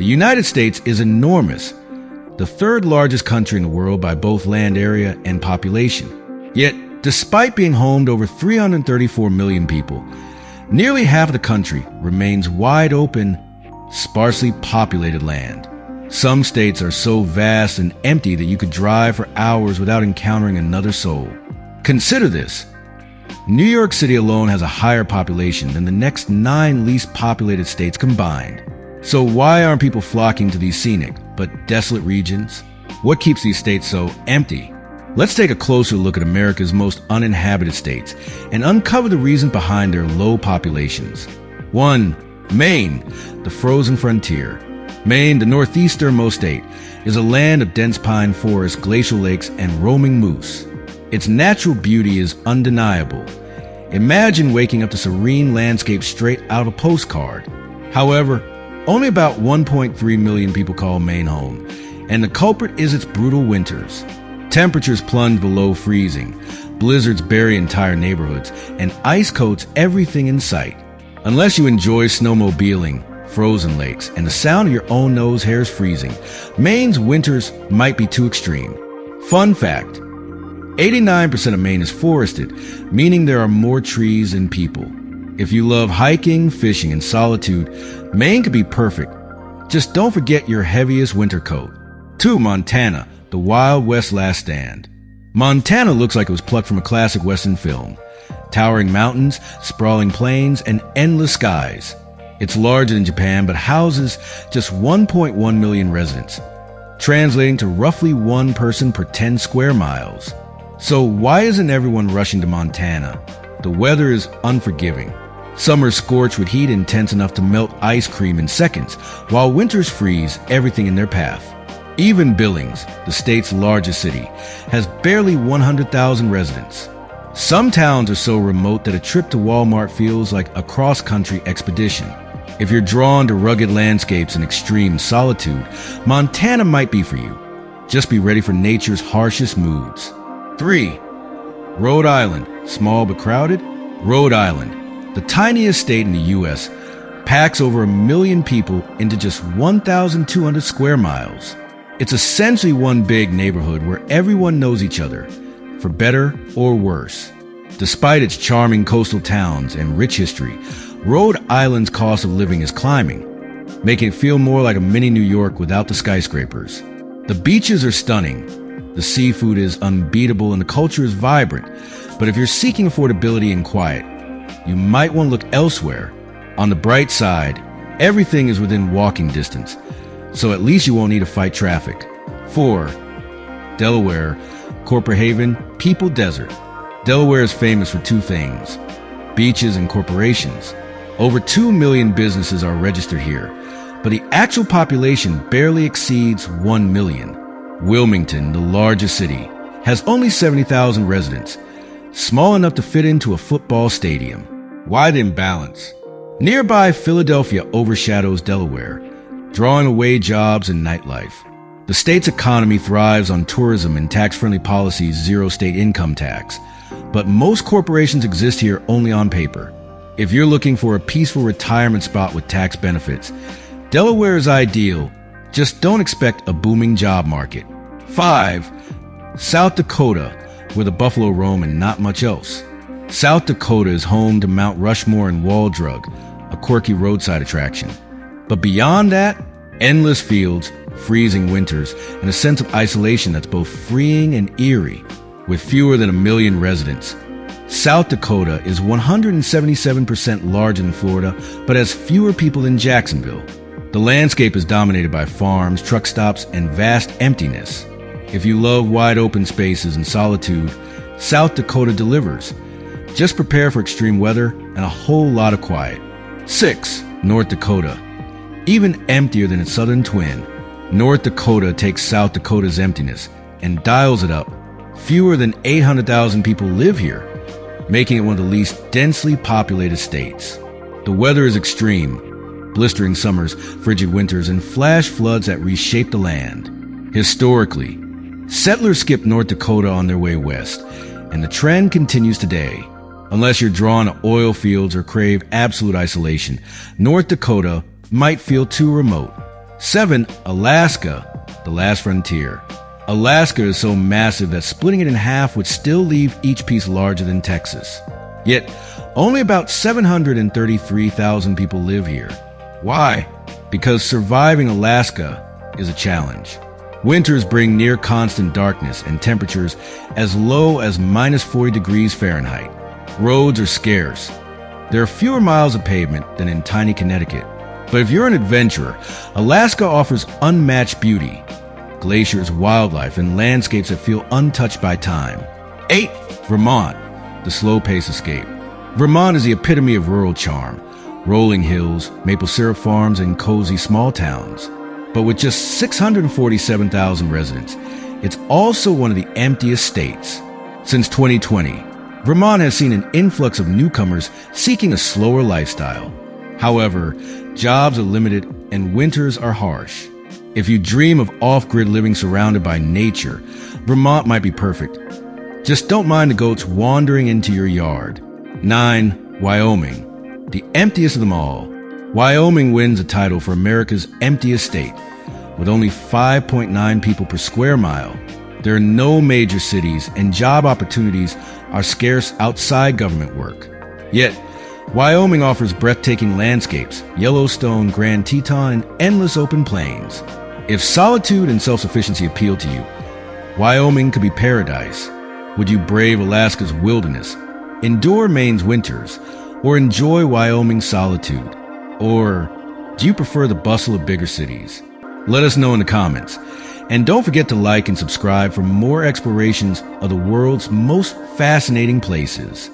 The United States is enormous, the third largest country in the world by both land area and population. Yet, despite being home to over 334 million people, nearly half of the country remains wide open, sparsely populated land. Some states are so vast and empty that you could drive for hours without encountering another soul. Consider this. New York City alone has a higher population than the next 9 least populated states combined. So why aren't people flocking to these scenic but desolate regions? What keeps these states so empty? Let's take a closer look at America's most uninhabited states and uncover the reasons behind their low populations. 1. Maine, the frozen frontier. Maine, the northeasternmost state, is a land of dense pine forests, glacial lakes, and roaming moose. Its natural beauty is undeniable. Imagine waking up to serene landscape straight out of a postcard. However, only about 1.3 million people call Maine home, and the culprit is its brutal winters. Temperatures plunge below freezing, blizzards bury entire neighborhoods, and ice coats everything in sight. Unless you enjoy snowmobiling, frozen lakes, and the sound of your own nose hairs freezing, Maine's winters might be too extreme. Fun fact, 89% of Maine is forested, meaning there are more trees than people. If you love hiking, fishing, and solitude, Maine could be perfect. Just don't forget your heaviest winter coat. 2. Montana, the Wild West last stand. Montana looks like it was plucked from a classic Western film. Towering mountains, sprawling plains, and endless skies. It's larger than Japan, but houses just 1.1 million residents, translating to roughly 1 person per 10 square miles. So why isn't everyone rushing to Montana? The weather is unforgiving. Summers scorch with heat intense enough to melt ice cream in seconds, while winters freeze everything in their path. Even Billings, the state's largest city, has barely 100,000 residents. Some towns are so remote that a trip to Walmart feels like a cross-country expedition. If you're drawn to rugged landscapes and extreme solitude, Montana might be for you. Just be ready for nature's harshest moods. 3. Rhode Island, small but crowded. Rhode Island, the tiniest state in the U.S., packs over 1 million people into just 1,200 square miles. It's essentially one big neighborhood where everyone knows each other, for better or worse. Despite its charming coastal towns and rich history, Rhode Island's cost of living is climbing, making it feel more like a mini New York without the skyscrapers. The beaches are stunning, the seafood is unbeatable, and the culture is vibrant. But if you're seeking affordability and quiet, you might want to look elsewhere. On the bright side, everything is within walking distance, so at least you won't need to fight traffic. 4. Delaware, corporate haven, people desert. Delaware is famous for 2 things: beaches and corporations. Over 2 million businesses are registered here, but the actual population barely exceeds 1 million. Wilmington, the largest city, has only 70,000 residents, small enough to fit into a football stadium. Why the imbalance? Nearby Philadelphia overshadows Delaware, drawing away jobs and nightlife. The state's economy thrives on tourism and tax-friendly policies, zero state income tax. But most corporations exist here only on paper. If you're looking for a peaceful retirement spot with tax benefits, Delaware is ideal. Just don't expect a booming job market. 5. South Dakota, where the buffalo roam and not much else. South Dakota is home to Mount Rushmore and Wall Drug, a quirky roadside attraction. But beyond that, endless fields, freezing winters, and a sense of isolation that's both freeing and eerie. With fewer than 1 million residents, South Dakota is 177% larger than Florida, but has fewer people than Jacksonville. The landscape is dominated by farms, truck stops, and vast emptiness. If you love wide open spaces and solitude, South Dakota delivers. Just prepare for extreme weather and a whole lot of quiet. 6. North Dakota. Even emptier than its southern twin, North Dakota takes South Dakota's emptiness and dials it up. Fewer than 800,000 people live here, making it one of the least densely populated states. The weather is extreme. Blistering summers, frigid winters, and flash floods that reshape the land. Historically, settlers skipped North Dakota on their way west, and the trend continues today. Unless you're drawn to oil fields or crave absolute isolation, North Dakota might feel too remote. 7. Alaska, the last frontier. Alaska is so massive that splitting it in half would still leave each piece larger than Texas. Yet, only about 733,000 people live here. Why? Because surviving Alaska is a challenge. Winters bring near constant darkness and temperatures as low as minus 40 degrees Fahrenheit. Roads are scarce. There are fewer miles of pavement than in tiny Connecticut. But if you're an adventurer, Alaska offers unmatched beauty, glaciers, wildlife, and landscapes that feel untouched by time. 8. Vermont, the slow-pace escape. Vermont is the epitome of rural charm. Rolling hills, maple syrup farms, and cozy small towns. But with just 647,000 residents, it's also one of the emptiest states. Since 2020, Vermont has seen an influx of newcomers seeking a slower lifestyle. However, jobs are limited and winters are harsh. If you dream of off-grid living surrounded by nature, Vermont might be perfect. Just don't mind the goats wandering into your yard. 9. Wyoming, the emptiest of them all. Wyoming wins a title for America's emptiest state. With only 5.9 people per square mile, there are no major cities and job opportunities are scarce outside government work. Yet, Wyoming offers breathtaking landscapes, Yellowstone, Grand Teton, and endless open plains. If solitude and self-sufficiency appeal to you, Wyoming could be paradise. Would you brave Alaska's wilderness, endure Maine's winters, or enjoy Wyoming's solitude? Or do you prefer the bustle of bigger cities? Let us know in the comments. And don't forget to like and subscribe for more explorations of the world's most fascinating places.